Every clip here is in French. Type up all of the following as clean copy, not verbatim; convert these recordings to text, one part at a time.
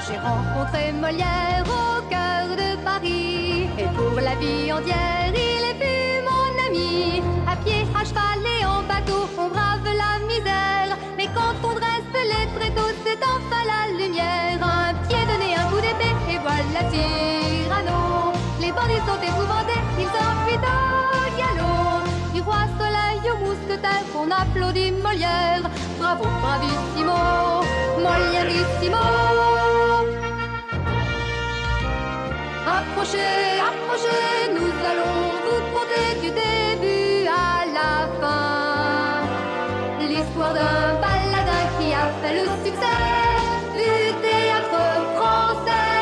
J'ai rencontré Molière au cœur de Paris, et pour la vie entière, il est plus mon ami. À pied, à cheval et en bateau, on brave la misère, mais quand on dresse les tréteaux, c'est enfin la lumière. Un pied de nez, un coup d'épée, et voilà Cyrano. Les bandits sont épouvantés, ils s'enfuient au galop. Du roi Soleil au mousquetaire, on applaudit Molière. Bravo, bravissimo, Molièrissimo. Approchez, approchez, nous allons vous conter du début à la fin l'histoire d'un baladin qui a fait le succès du théâtre français.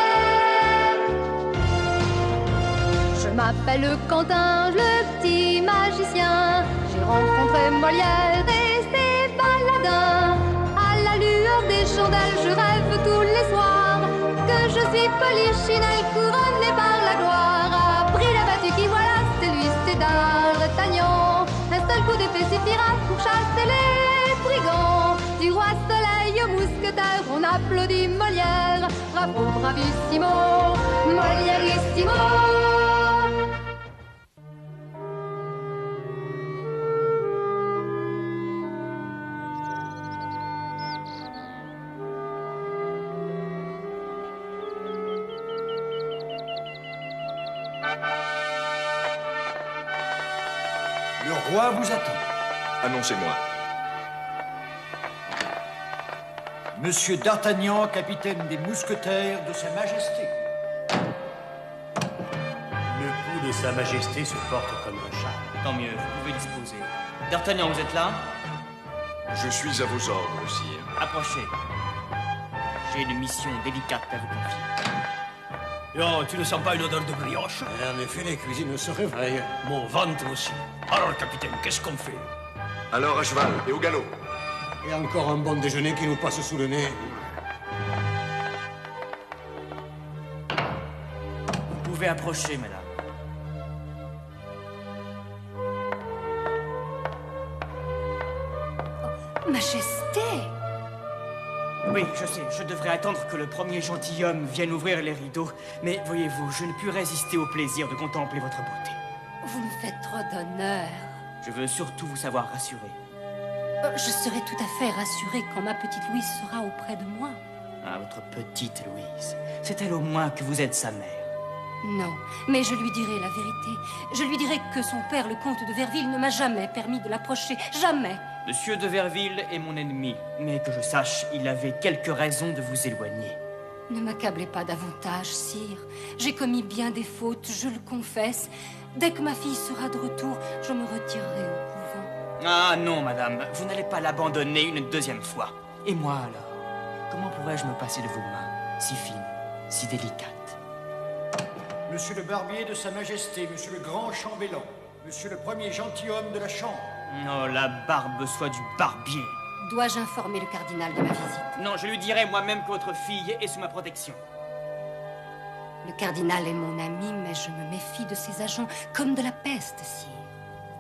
Je m'appelle Quentin, le petit magicien. J'ai rencontré Molière et ses baladins. À la lueur des chandelles, je rêve tous les soirs que je suis Polichinelle, couronnée par la gloire. Après la battue qui voilà, c'est lui, c'est D'Artagnan. Un seul coup d'épée suffira pour chasser les brigands. Du roi Soleil au mousquetaire, on applaudit Molière. Bravo, bravissimo, Molièrissimo. Le roi vous attend. Annoncez-moi. Monsieur d'Artagnan, capitaine des mousquetaires de Sa Majesté. Le cou de Sa Majesté se porte comme un chat. Tant mieux, vous pouvez disposer. D'Artagnan, vous êtes là? Je suis à vos ordres, sire. Approchez. J'ai une mission délicate à vous confier. Oh, tu ne sens pas une odeur de brioche? En effet, les cuisines se réveillent. Mon ventre aussi. Alors, capitaine, qu'est-ce qu'on fait? Alors à cheval et au galop. Et encore un bon déjeuner qui nous passe sous le nez. Vous pouvez approcher, madame. Majesté! Oui, je sais, je devrais attendre que le premier gentilhomme vienne ouvrir les rideaux. Mais voyez-vous, je ne puis résister au plaisir de contempler votre beauté. Vous nous faites trop d'honneur. Je veux surtout vous savoir rassuré. Je serai tout à fait rassurée quand ma petite Louise sera auprès de moi. Ah, votre petite Louise. C'est elle au moins que vous êtes sa mère. Non, mais je lui dirai la vérité. Je lui dirai que son père, le comte de Verville, ne m'a jamais permis de l'approcher. Jamais. Monsieur de Verville est mon ennemi, mais que je sache, il avait quelques raisons de vous éloigner. Ne m'accablez pas davantage, sire. J'ai commis bien des fautes, je le confesse. Dès que ma fille sera de retour, je me retirerai au couvent. Ah non, madame, vous n'allez pas l'abandonner une deuxième fois. Et moi alors? Comment pourrais-je me passer de vos mains, si fines, si délicates? Monsieur le barbier de Sa Majesté, monsieur le grand chambellan, monsieur le premier gentilhomme de la chambre. Oh, la barbe soit du barbier. Dois-je informer le cardinal de ma visite? Non, je lui dirai moi-même que votre fille est sous ma protection. Le cardinal est mon ami, mais je me méfie de ses agents comme de la peste, sire.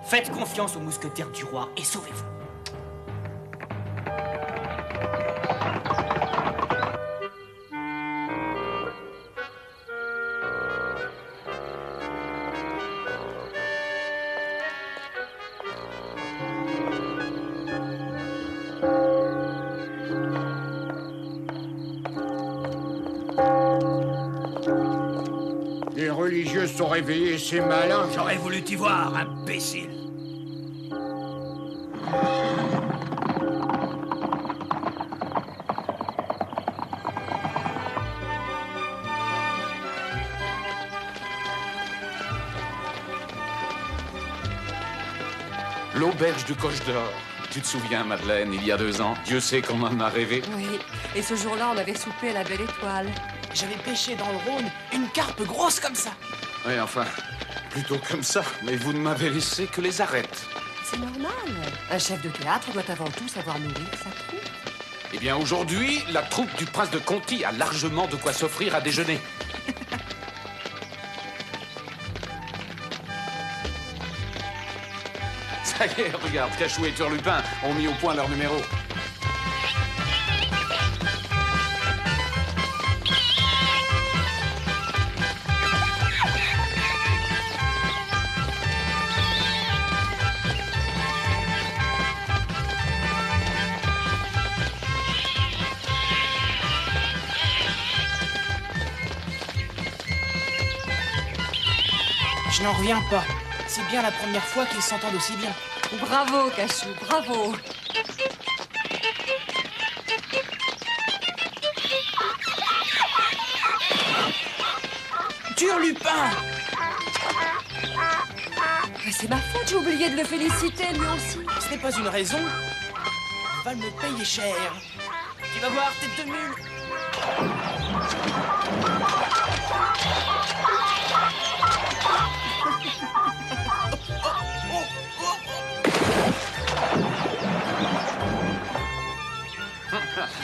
Faites confiance aux mousquetaires du roi et sauvez-vous. Les religieux sont réveillés, c'est malin. J'aurais voulu t'y voir, imbécile. L'auberge du Coche d'Or. Tu te souviens, Madeleine, il y a 2 ans? Dieu sait qu'on en a rêvé. Oui, et ce jour-là, on avait soupé à la Belle Étoile. J'avais pêché dans le Rhône une carpe grosse comme ça. Oui, enfin, plutôt comme ça. Mais vous ne m'avez laissé que les arêtes. C'est normal. Un chef de théâtre doit avant tout savoir nourrir sa troupe. Eh bien, aujourd'hui, la troupe du prince de Conti a largement de quoi s'offrir à déjeuner. Ça y est, regarde, Cachou et Turlupin ont mis au point leur numéro. Je n'en reviens pas. C'est bien la première fois qu'ils s'entendent aussi bien. Bravo, Cachou, bravo. Turlupin! C'est ma faute, j'ai oublié de le féliciter, lui aussi. Ce n'est pas une raison. Il va me payer cher. Tu vas voir, tête de mule.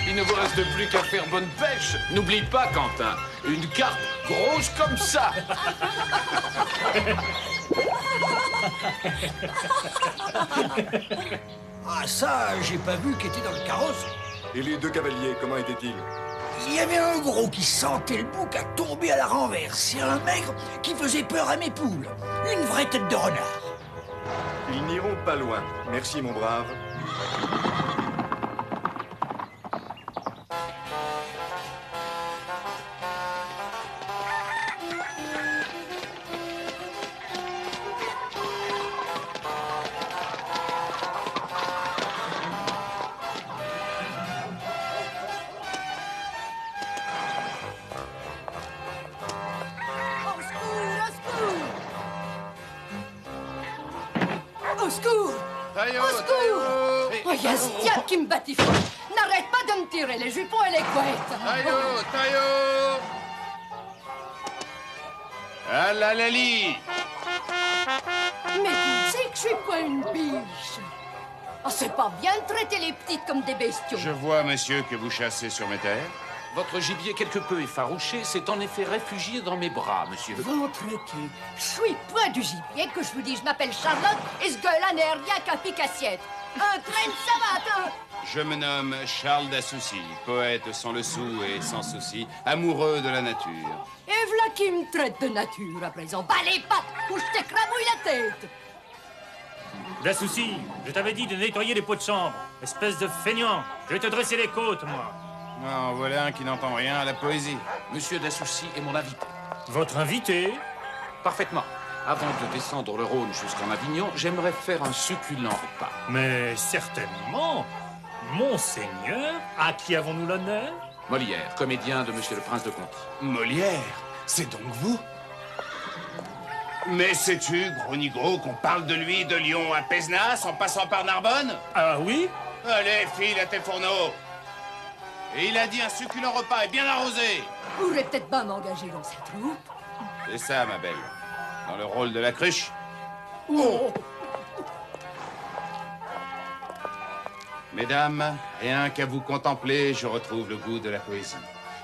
Il ne vous reste plus qu'à faire bonne pêche. N'oublie pas, Quentin, une carpe grosse comme ça. Ah ça, j'ai pas vu qui était dans le carrosse. Et les deux cavaliers, comment étaient-ils? Il y avait un gros qui sentait le bouc à tomber à la renverse et un maigre qui faisait peur à mes poules. Une vraie tête de renard. Ils n'iront pas loin. Merci, mon brave. Au secours! Taillot, Au secours! Oh, y'a ce diable qui me batifole! N'arrête pas de me tirer les jupons et les couettes! Taillot! Ah la Lali! Mais tu sais que je suis pas une biche! Oh, c'est pas bien de traiter les petites comme des bestiaux! Je vois, monsieur, que vous chassez sur mes terres. Votre gibier quelque peu effarouché s'est en effet réfugié dans mes bras, monsieur. Ventre cul! Je suis pas du gibier que je vous dis, je m'appelle Charlotte et ce gars-là n'est rien qu'un pique-assiette! Un train de savate! Je me nomme Charles d'Assouci, poète sans le sou et sans souci, amoureux de la nature. Et voilà qui me traite de nature à présent! Bas les pattes ou je t'écrabouille la tête! La souci, je t'avais dit de nettoyer les pots de chambre. Espèce de feignant. Je vais te dresser les côtes, moi. Non, voilà un qui n'entend rien à la poésie. Monsieur Dassouci est mon invité. Votre invité? Parfaitement. Avant de descendre le Rhône jusqu'en Avignon, j'aimerais faire un succulent repas. Mais certainement. Monseigneur, à qui avons-nous l'honneur? Molière, comédien de Monsieur le Prince de Conti. Molière, c'est donc vous? Mais sais-tu, gros nigro, qu'on parle de lui de Lyon à Pézenas en passant par Narbonne? Ah oui? Allez, file à tes fourneaux. Et il a dit un succulent repas et bien arrosé. Vous voulez peut-être pas m'engager dans cette troupe? C'est ça, ma belle. Dans le rôle de la cruche. Oh. Mesdames, rien qu'à vous contempler, je retrouve le goût de la poésie.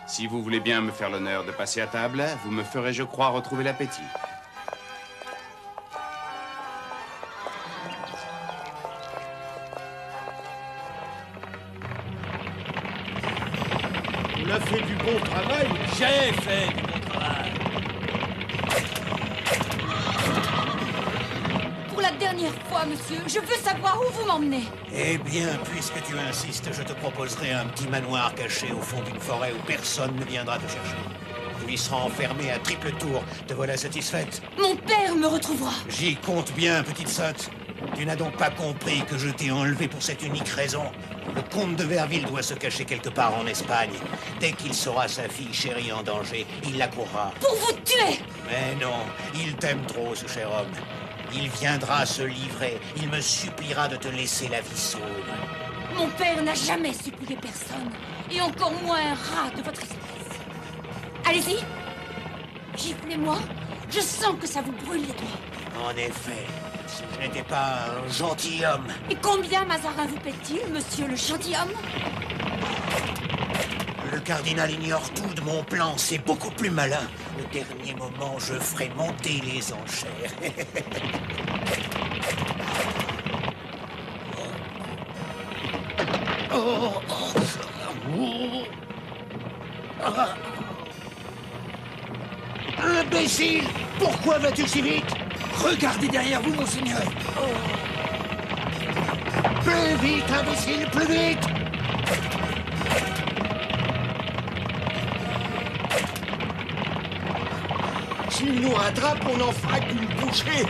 Si vous voulez bien me faire l'honneur de passer à table, vous me ferez, je crois, retrouver l'appétit. On a fait du bon travail. J'ai fait du bon travail. Pour la dernière fois, monsieur, je veux savoir où vous m'emmenez. Eh bien, puisque tu insistes, je te proposerai un petit manoir caché au fond d'une forêt où personne ne viendra te chercher. Tu y seras enfermé à triple tour. Te voilà satisfaite? Mon père me retrouvera. J'y compte bien, petite sotte. Tu n'as donc pas compris que je t'ai enlevé pour cette unique raison. Le comte de Verville doit se cacher quelque part en Espagne. Dès qu'il saura sa fille chérie en danger, il la courra. Pour vous tuer! Mais non, il t'aime trop, ce cher homme. Il viendra se livrer. Il me suppliera de te laisser la vie sauve. Mon père n'a jamais supplié personne. Et encore moins un rat de votre espèce. Allez-y. Giflez-moi. Je sens que ça vous brûle les doigts. En effet, si je n'étais pas un gentilhomme. Et combien Mazarin vous paie-t-il, monsieur le gentilhomme? Le cardinal ignore tout de mon plan, c'est beaucoup plus malin. Au dernier moment, je ferai monter les enchères. Imbécile! Pourquoi vas-tu si vite? Regardez derrière vous, monseigneur! Plus vite, imbécile, plus vite! S'il nous rattrape, on n'en fera qu'une bouchée.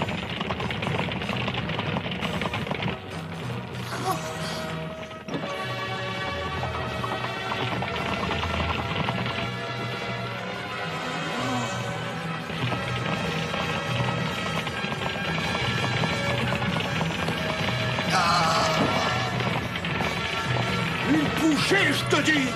Une bouchée, je te dis.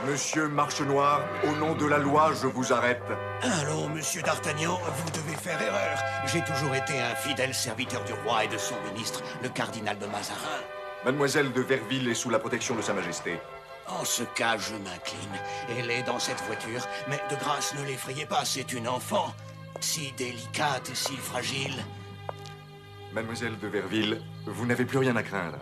Monsieur Marche-Noir, au nom de la loi, je vous arrête. Allons, monsieur d'Artagnan, vous devez faire erreur. J'ai toujours été un fidèle serviteur du roi et de son ministre, le cardinal de Mazarin. Mademoiselle de Verville est sous la protection de Sa Majesté. En ce cas, je m'incline. Elle est dans cette voiture, mais de grâce, ne l'effrayez pas, c'est une enfant. Si délicate et si fragile. Mademoiselle de Verville, vous n'avez plus rien à craindre.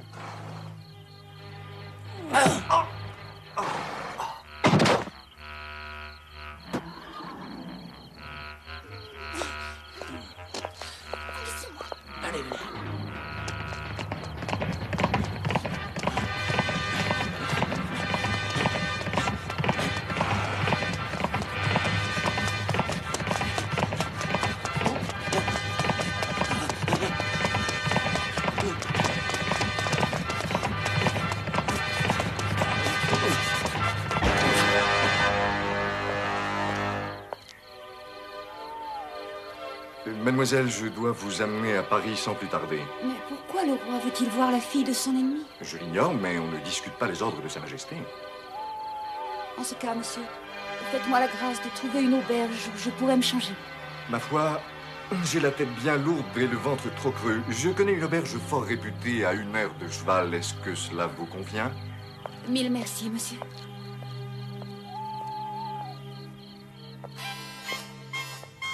Mademoiselle, je dois vous amener à Paris sans plus tarder. Mais pourquoi le roi veut-il voir la fille de son ennemi? Je l'ignore, mais on ne discute pas les ordres de Sa Majesté. En ce cas, monsieur, faites-moi la grâce de trouver une auberge où je pourrais me changer. Ma foi, j'ai la tête bien lourde et le ventre trop creux. Je connais une auberge fort réputée à 1 heure de cheval. Est-ce que cela vous convient? Mille merci, monsieur.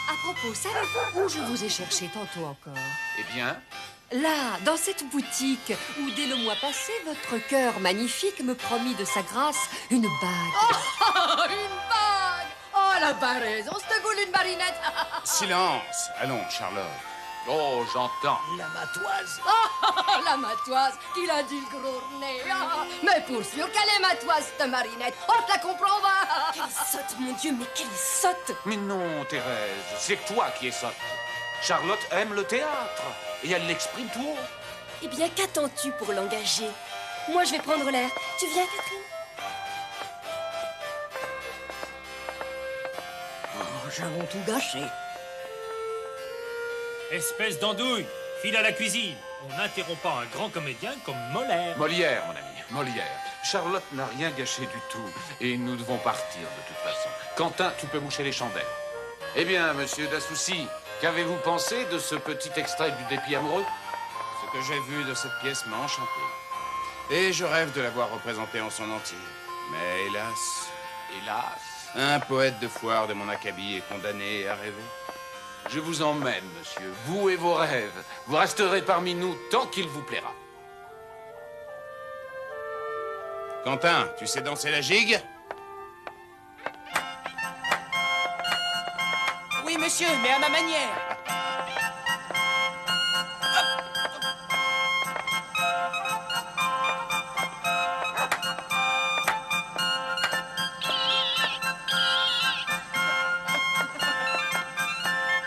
À propos, savez-vous où je vous ai cherché tantôt encore? Eh bien, Là, dans cette boutique où, dès le mois passé, votre cœur magnifique me promit de sa grâce une bague. Oh, une bague! Oh, elle a pas raison, c'est goût une marinette! Silence. Allons, Charlotte. oh, j'entends. La matoise. Oh, la matoise, qu'il a dit le gros nez! Ah, mais pour sûr qu'elle est matoise, cette marinette! On te la comprend, va! Quelle sotte, mon Dieu, mais quelle sotte! Mais non, Thérèse, c'est toi qui es sotte. Charlotte aime le théâtre et elle l'exprime tout haut. Eh bien, qu'attends-tu pour l'engager? Moi, je vais prendre l'air. Tu viens, Catherine? Oh, j'avons tout gâché. Espèce d'andouille, file à la cuisine. On n'interrompt pas un grand comédien comme Molière. Molière, mon ami, Molière. Charlotte n'a rien gâché du tout et nous devons partir de toute façon. Quentin, tu peux moucher les chandelles. Eh bien, monsieur Dassoucy, qu'avez-vous pensé de ce petit extrait du Dépit amoureux? Ce que j'ai vu de cette pièce m'a enchanté. Et je rêve de la voir représentée en son entier. Mais hélas, un poète de foire de mon acabit est condamné à rêver. Je vous emmène, monsieur, vous et vos rêves. Vous resterez parmi nous tant qu'il vous plaira. Quentin, tu sais danser la gigue? Oui, monsieur, mais à ma manière.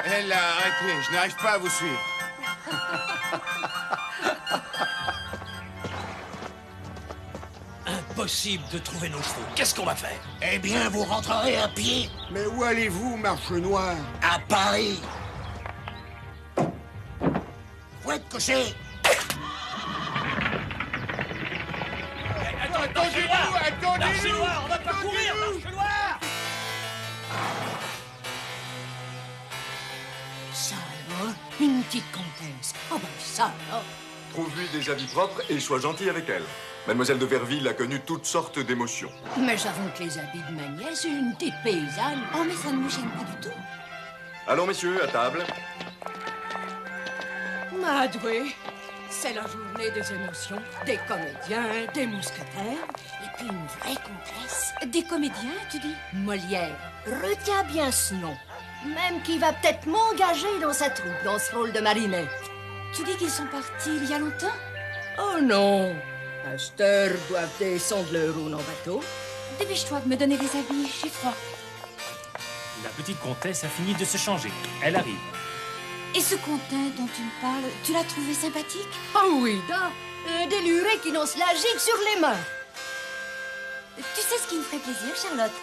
Elle a arrêté, je n'arrive pas à vous suivre. Impossible de trouver nos chevaux. Qu'est-ce qu'on va faire? Eh bien, vous rentrerez à pied. Mais où allez-vous, Marche Noire? À Paris. Faut être coché. Attendez-vous, attendez-vous! on va pas courir, marche noire! Ça alors, une petite comtesse. Oh ben ça alors. Trouve-lui des habits propres et sois gentil avec elle. Mademoiselle de Verville a connu toutes sortes d'émotions. Mais j'avoue que les habits de ma nièce, une petite paysanne. Oh, mais ça ne me gêne pas du tout. Allons, messieurs, à table. Madoué, c'est la journée des émotions, des comédiens, des mousquetaires. Et puis une vraie comtesse. Des comédiens, tu dis? Molière, retiens bien ce nom. Même qui va peut-être m'engager dans sa troupe, dans ce rôle de Marinette. Tu dis qu'ils sont partis il y a longtemps? Oh non! À cette heure, doivent descendre le rôle en bateau. Dépêche-toi de me donner des habits, j'ai froid. La petite comtesse a fini de se changer. Elle arrive. Et ce Quentin dont tu me parles, tu l'as trouvé sympathique? Oh oui, da! Un déluré qui lance la gigue sur les mains. Tu sais ce qui me ferait plaisir, Charlotte?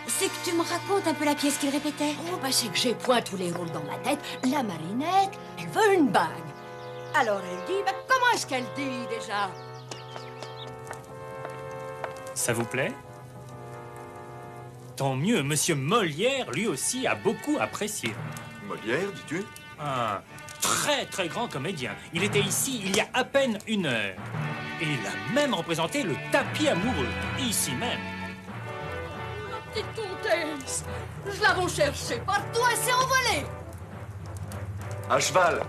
C'est que tu me racontes un peu la pièce qu'il répétait. Oh, bah c'est que j'ai point tous les rôles dans ma tête. La Marinette, elle veut une bague. Alors elle dit, bah comment est-ce qu'elle dit déjà? Ça vous plaît? Tant mieux, Monsieur Molière, lui aussi, a beaucoup apprécié. Molière, dis-tu? Un très très grand comédien. Il était ici il y a à peine 1 heure. Et il a même représenté le tapis amoureux, ici même. Petite comtesse, je l'avons cherché partout, elle s'est envolée. À cheval.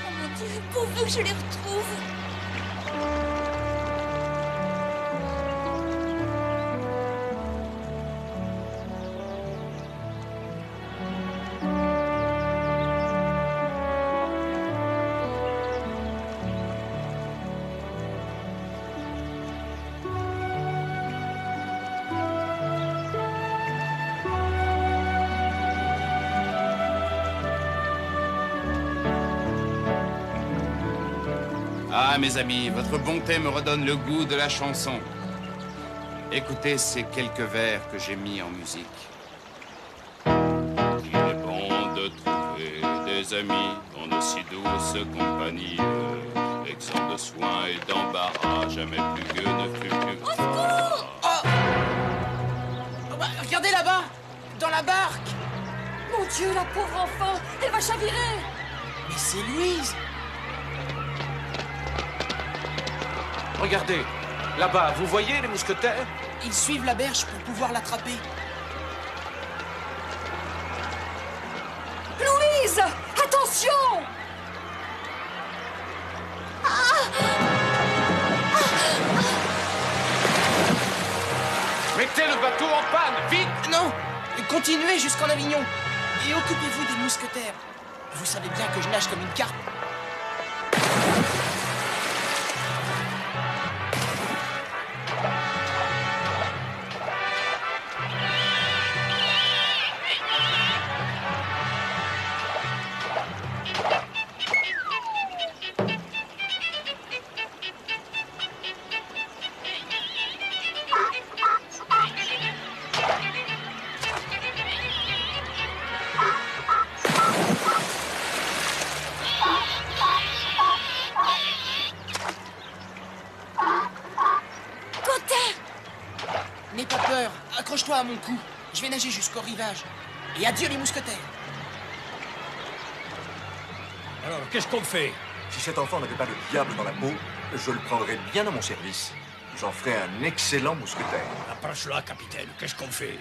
Oh mon Dieu, pourvu que je les retrouve. Ah, mes amis, votre bonté me redonne le goût de la chanson. Écoutez ces quelques vers que j'ai mis en musique. Il est bon de trouver des amis en aussi douce compagnie, exempt de soins et d'embarras, jamais plus gueux ne fut plus gras. Oh, bah, regardez là-bas, dans la barque. Mon Dieu, la pauvre enfant, elle va chavirer. Mais c'est Louise. Regardez, là-bas, vous voyez les mousquetaires? Ils suivent la berge pour pouvoir l'attraper. Louise, attention! Mettez le bateau en panne, vite! Non, continuez jusqu'en Avignon. Et occupez-vous des mousquetaires. Vous savez bien que je nage comme une carpe. N'aie pas peur, accroche-toi à mon cou. Je vais nager jusqu'au rivage. Et adieu les mousquetaires. Alors, qu'est-ce qu'on fait? Si cet enfant n'avait pas le diable dans la peau, je le prendrais bien à mon service. J'en ferais un excellent mousquetaire. Approche-la, capitaine. Qu'est-ce qu'on fait?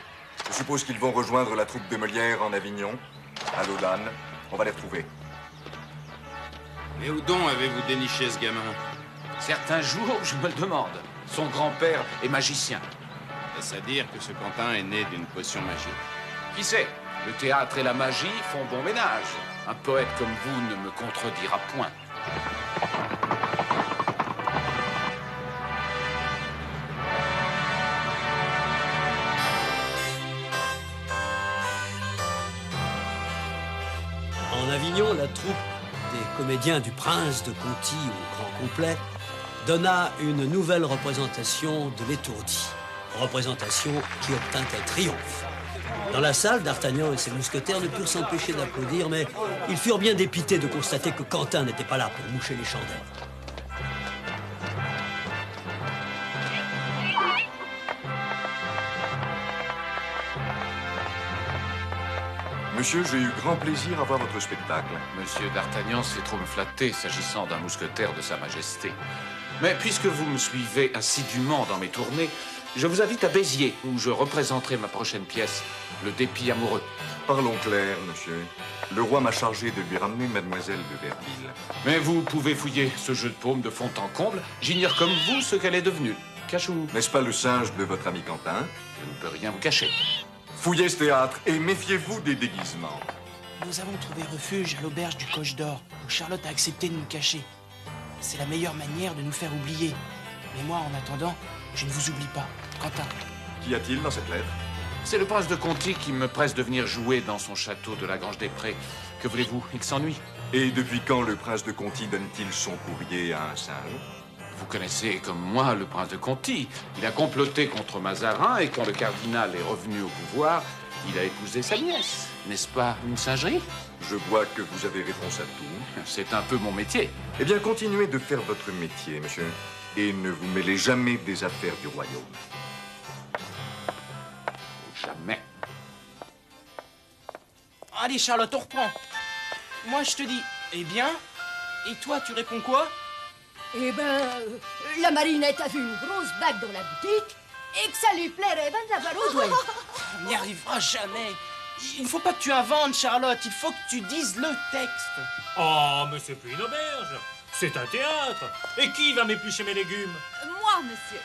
Je suppose qu'ils vont rejoindre la troupe de Molière en Avignon, à Laudanne. On va les retrouver. Mais où donc avez-vous déniché ce gamin? Certains jours, je me le demande. Son grand-père est magicien. Est-ce à dire que ce Quentin est né d'une potion magique? Qui sait? Le théâtre et la magie font bon ménage. Un poète comme vous ne me contredira point. En Avignon, la troupe des comédiens du Prince de Conti au grand complet donna une nouvelle représentation de l'étourdi. Représentation qui obtint un triomphe. Dans la salle, D'Artagnan et ses mousquetaires ne purent s'empêcher d'applaudir, mais ils furent bien dépités de constater que Quentin n'était pas là pour moucher les chandelles. Monsieur, j'ai eu grand plaisir à voir votre spectacle. Monsieur d'Artagnan sait trop me flatter s'agissant d'un mousquetaire de Sa Majesté. Mais puisque vous me suivez assidûment dans mes tournées, je vous invite à Béziers, où je représenterai ma prochaine pièce, Le Dépit amoureux. Parlons clair, monsieur. Le roi m'a chargé de lui ramener Mademoiselle de Verville. Mais vous pouvez fouiller ce jeu de paume de fond en comble. J'ignore comme vous ce qu'elle est devenue. Cachou. N'est-ce pas le singe de votre ami Quentin? Je ne peux rien vous cacher. Fouillez ce théâtre et méfiez-vous des déguisements. Nous avons trouvé refuge à l'auberge du Coche d'Or, où Charlotte a accepté de nous cacher. C'est la meilleure manière de nous faire oublier. Mais moi, en attendant, je ne vous oublie pas. Quentin. Qu'y a-t-il dans cette lettre? C'est le prince de Conti qui me presse de venir jouer dans son château de la Grange des Prés. Que voulez-vous? Il s'ennuie. Et depuis quand le prince de Conti donne-t-il son courrier à un singe? Vous connaissez comme moi le prince de Conti. Il a comploté contre Mazarin et quand le cardinal est revenu au pouvoir, il a épousé sa nièce. N'est-ce pas une singerie? Je vois que vous avez réponse à tout. C'est un peu mon métier. Eh bien, continuez de faire votre métier, monsieur. Et ne vous mêlez jamais des affaires du royaume. Jamais. Allez, Charlotte, on reprend. Moi, je te dis, eh bien? Et toi, tu réponds quoi? Eh ben, la Marinette a vu une grosse bague dans la boutique et que ça lui plairait ben de l'avoir au doigt. On n'y arrivera jamais. Il ne faut pas que tu inventes, Charlotte. Il faut que tu dises le texte. Oh, mais c'est plus une auberge. C'est un théâtre. Et qui va m'éplucher mes légumes? Moi, monsieur.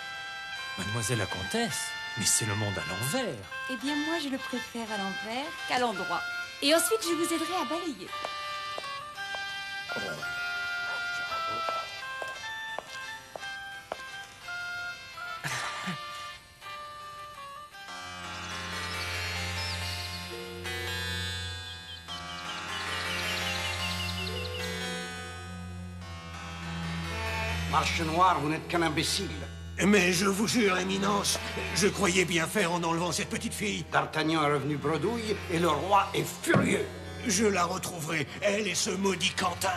Mademoiselle la comtesse, mais c'est le monde à l'envers. Eh bien, moi, je le préfère à l'envers qu'à l'endroit. Et ensuite, je vous aiderai à balayer. Marche Noire, vous n'êtes qu'un imbécile. Mais je vous jure, Éminence, je croyais bien faire en enlevant cette petite fille. D'Artagnan est revenu bredouille et le roi est furieux. Je la retrouverai, elle et ce maudit Quentin.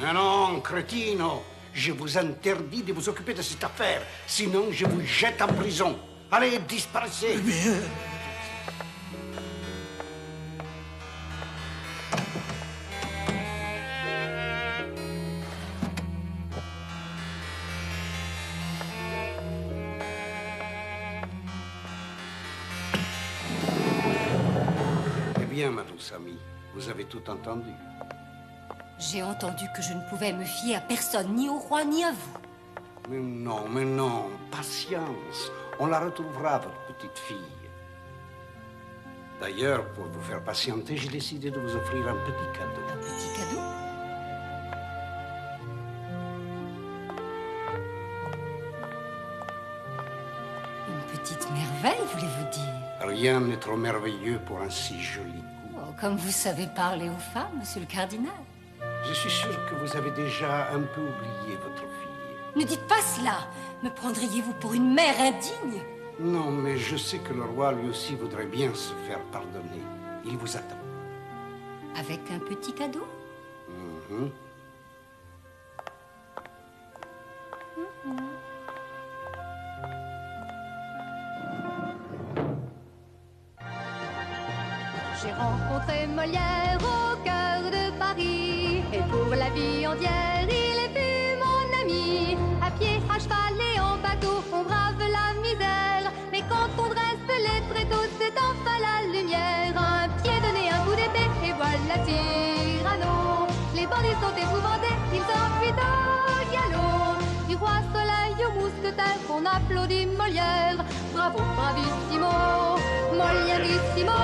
Ah non, crétino, je vous interdis de vous occuper de cette affaire, sinon je vous jette en prison. Allez, disparaissez. Mais... Eh bien, ma douce amie, vous avez tout entendu. J'ai entendu que je ne pouvais me fier à personne, ni au roi, ni à vous. Mais non, patience. On la retrouvera, votre petite fille. D'ailleurs, pour vous faire patienter, j'ai décidé de vous offrir un petit cadeau. Un petit cadeau? Une petite merveille, voulez-vous dire? Rien n'est trop merveilleux pour un si joli coup. Oh, comme vous savez parler aux femmes, monsieur le cardinal. Je suis sûr que vous avez déjà un peu oublié votre fille. Ne dites pas cela. Me prendriez-vous pour une mère indigne? Non, mais je sais que le roi, lui aussi, voudrait bien se faire pardonner. Il vous attend. Avec un petit cadeau? J'ai rencontré Molière au cœur de Paris. Et pour la vie entière, il est vu mon ami. À pied, à cheval et en bateau, on brave la misère. Mais quand on dresse les tréteaux, c'est enfin la lumière. Un pied donné, un coup d'épée, et voilà Cyrano. Les bandits sont épouvantés, ils s'enfuient au galop. Du roi Soleil au mousquetaire, on applaudit Molière. Bravo, bravissimo, Molièrissimo.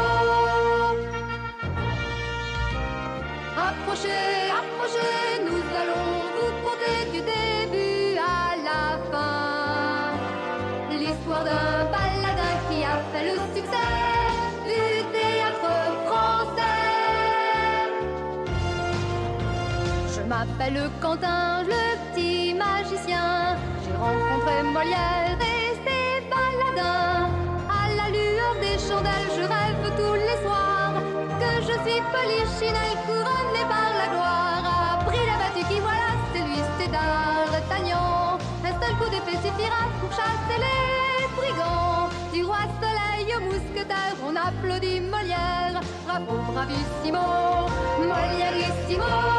Approchez, approchez, nous allons vous conter du début à la fin l'histoire d'un baladin qui a fait le succès du théâtre français. Je m'appelle Quentin, le petit magicien. J'ai rencontré Molière et ses baladins. À la lueur des chandelles, je rêve tous les soirs que je suis Polichinelle, couronnée par la gloire. Après la battue qui voilà, c'est lui, c'est D'Artagnan. Un seul coup d'épée suffira pour chasser les brigands. Du roi Soleil au mousquetaire, on applaudit Molière. bravo, bravissimo, Molierissimo.